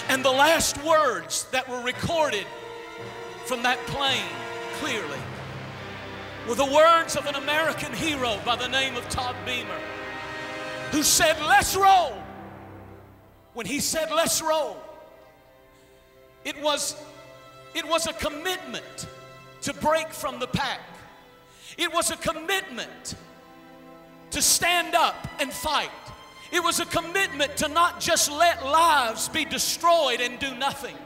And the last words that were recorded from that plane clearly were the words of an American hero by the name of Todd Beamer, who said, "Let's roll." When he said, "Let's roll," it was a commitment to break from the pack. It was a commitment to stand up and fight. It was a commitment to not just let lives be destroyed and do nothing.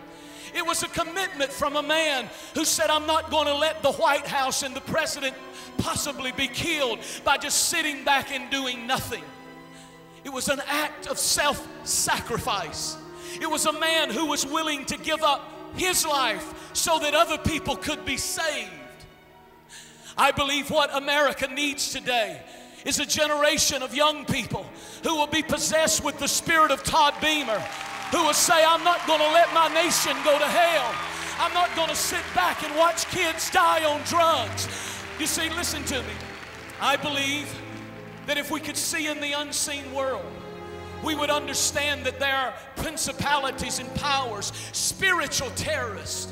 It was a commitment from a man who said, "I'm not going to let the White House and the president possibly be killed by just sitting back and doing nothing." It was an act of self-sacrifice. It was a man who was willing to give up his life so that other people could be saved. I believe what America needs today is a generation of young people who will be possessed with the spirit of Todd Beamer, who will say, "I'm not going to let my nation go to hell. I'm not going to sit back and watch kids die on drugs." You see, listen to me. I believe that if we could see in the unseen world, we would understand that there are principalities and powers, spiritual terrorists,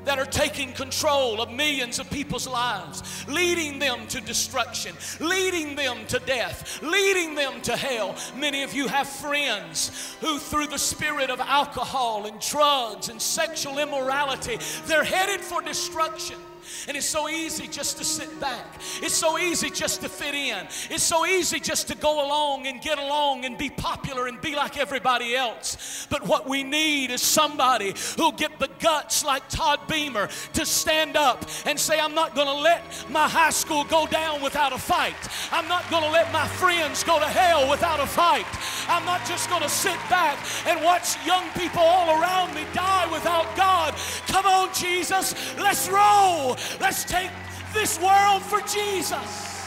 that are taking control of millions of people's lives, leading them to destruction, leading them to death, leading them to hell. Many of you have friends who, through the spirit of alcohol and drugs and sexual immorality, they're headed for destruction. And it's so easy just to sit back. It's so easy just to fit in. It's so easy just to go along and get along and be popular and be like everybody else. But what we need is somebody who'll get the guts like Todd Beamer to stand up and say, "I'm not going to let my high school go down without a fight. I'm not going to let my friends go to hell without a fight. I'm not just going to sit back and watch young people all around me die without God. Come on, Jesus, let's roll. Let's take this world for Jesus."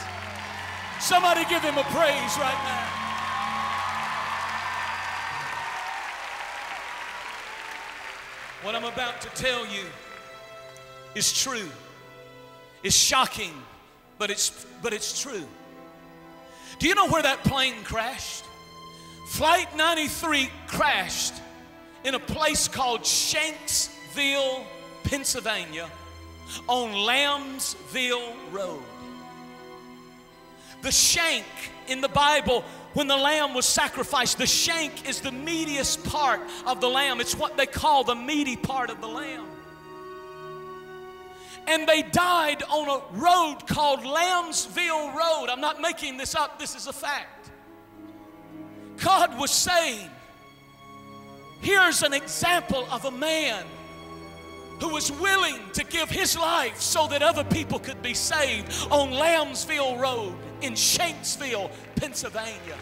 Somebody give him a praise right now. What I'm about to tell you is true. It's shocking, but it's true. Do you know where that plane crashed? Flight 93 crashed in a place called Shanksville, Pennsylvania, on Lambsville Road. The shank in the Bible, when the lamb was sacrificed, the shank is the meatiest part of the lamb. It's what they call the meaty part of the lamb. And they died on a road called Lambsville Road. I'm not making this up. This is a fact. God was saying, here's an example of a man who was willing to give his life so that other people could be saved on Lambsville Road in Shanksville, Pennsylvania.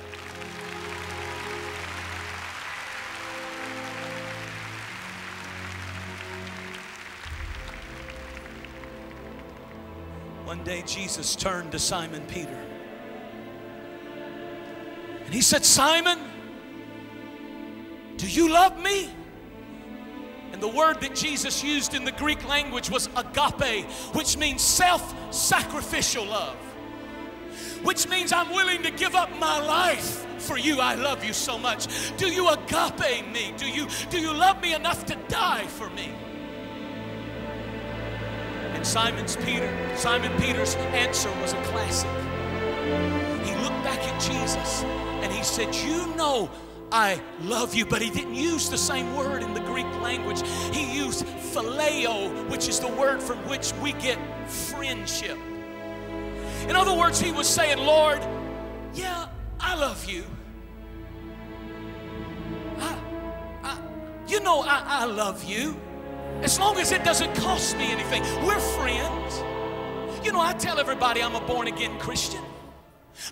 One day Jesus turned to Simon Peter and he said, "Simon, do you love me?" And the word that Jesus used in the Greek language was agape, which means self-sacrificial love. Which means I'm willing to give up my life for you. I love you so much. Do you agape me? Do you love me enough to die for me? And Simon Peter's answer was a classic. He looked back at Jesus and he said, "You know I love you," but he didn't use the same word in the Greek language. He used phileo, which is the word from which we get friendship. In other words, he was saying, "Lord, yeah, I love you. I love you. As long as it doesn't cost me anything. We're friends. You know, I tell everybody I'm a born-again Christian.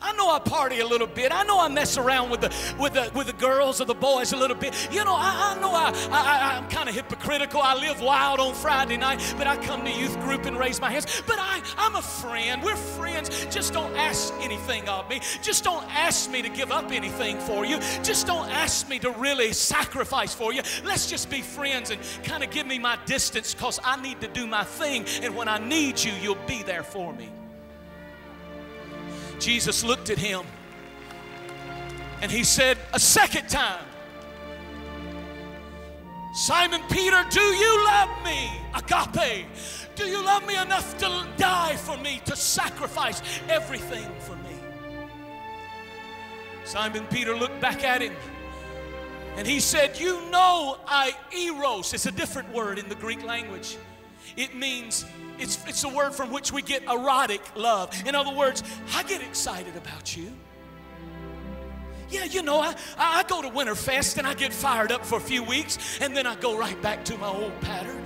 I know I party a little bit. I know I mess around with the girls or the boys a little bit. You know, I know I'm kind of hypocritical. I live wild on Friday night, but I come to youth group and raise my hands. But I'm a friend. We're friends. Just don't ask anything of me. Just don't ask me to give up anything for you. Just don't ask me to really sacrifice for you. Let's just be friends and kind of give me my distance, because I need to do my thing. And when I need you, you'll be there for me." Jesus looked at him and he said a second time, Simon Peter, do you love me? Agape. Do you love me enough to die for me, to sacrifice everything for me? Simon Peter looked back at him and he said, you know, eros. It's a different word in the Greek language. It means, it's a word from which we get erotic love. In other words, I get excited about you. Yeah, you know, I go to Winterfest and I get fired up for a few weeks and then I go right back to my old pattern.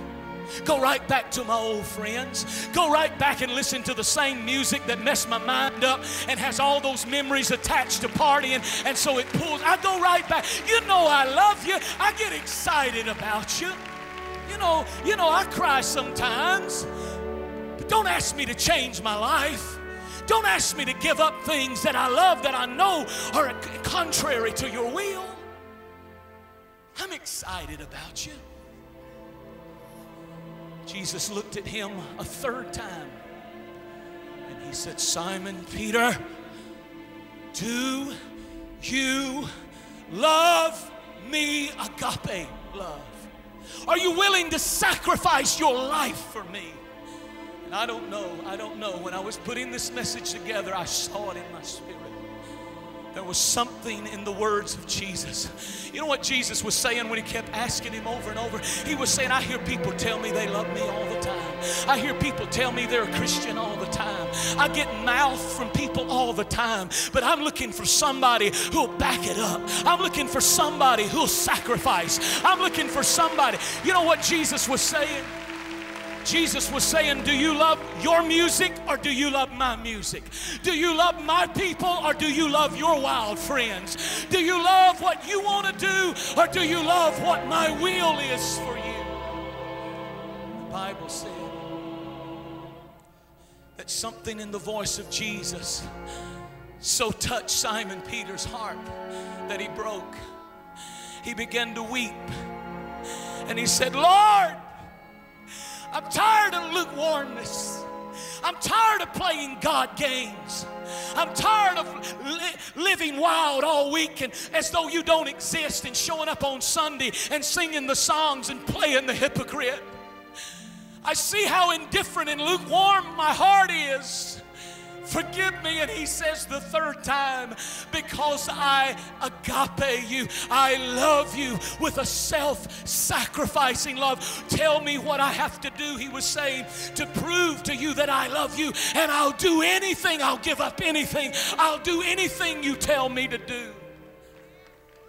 Go right back to my old friends. Go right back and listen to the same music that messed my mind up and has all those memories attached to partying, and so it pulls. I go right back. You know I love you. I get excited about you. You know, I cry sometimes. But don't ask me to change my life. Don't ask me to give up things that I love that I know are contrary to your will. I'm excited about you. Jesus looked at him a third time and he said, Simon Peter, do you love me? Agape love. Are you willing to sacrifice your life for me? And I don't know. When I was putting this message together, I saw it in my spirit. There was something in the words of Jesus. You know what Jesus was saying when he kept asking him over and over? He was saying, I hear people tell me they love me all the time. I hear people tell me they're a Christian all the time. I get mouth from people all the time. But I'm looking for somebody who'll back it up. I'm looking for somebody who'll sacrifice. I'm looking for somebody. You know what Jesus was saying? Jesus was saying, do you love your music or do you love my music? Do you love my people or do you love your wild friends? Do you love what you want to do or do you love what my will is for you? The Bible said that something in the voice of Jesus so touched Simon Peter's heart that he broke. He began to weep and he said, Lord, I'm tired of lukewarmness. I'm tired of playing God games. I'm tired of living wild all week and as though you don't exist and showing up on Sunday and singing the songs and playing the hypocrite. I see how indifferent and lukewarm my heart is. Forgive me. And he says the third time, because I agape you, I love you with a self-sacrificing love. Tell me what I have to do, he was saying, to prove to you that I love you. And I'll do anything. I'll give up anything. I'll do anything you tell me to do.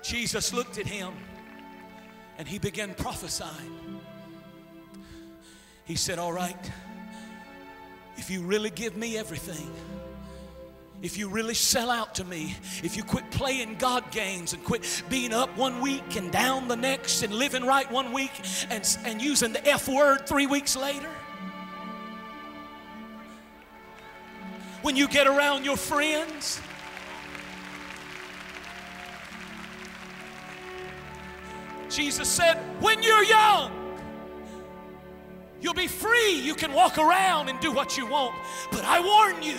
Jesus looked at him and he began prophesying. He said, all right, if you really give me everything, if you really sell out to me, if you quit playing God games and quit being up one week and down the next and living right one week and using the F word 3 weeks later, when you get around your friends, Jesus said, when you're young, you'll be free. You can walk around and do what you want. But I warn you,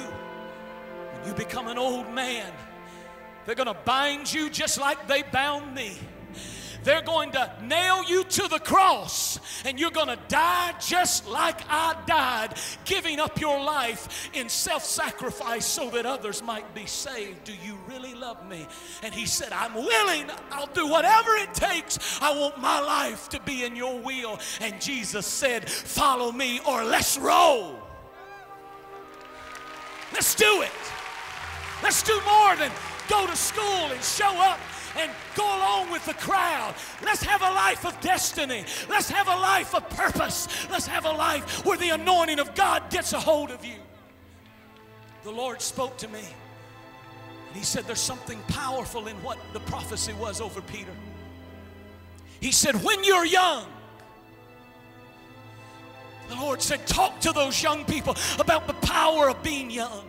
when you become an old man, they're going to bind you just like they bound me. They're going to nail you to the cross, and you're going to die just like I died, giving up your life in self-sacrifice so that others might be saved. Do you really love me? And he said, I'm willing. I'll do whatever it takes. I want my life to be in your will. And Jesus said, follow me or let's roll. Let's do it. Let's do more than go to school and show up and go along with the crowd. Let's have a life of destiny. Let's have a life of purpose. Let's have a life where the anointing of God gets a hold of you. The Lord spoke to me, and he said there's something powerful in what the prophecy was over Peter. He said, when you're young, the Lord said, talk to those young people about the power of being young.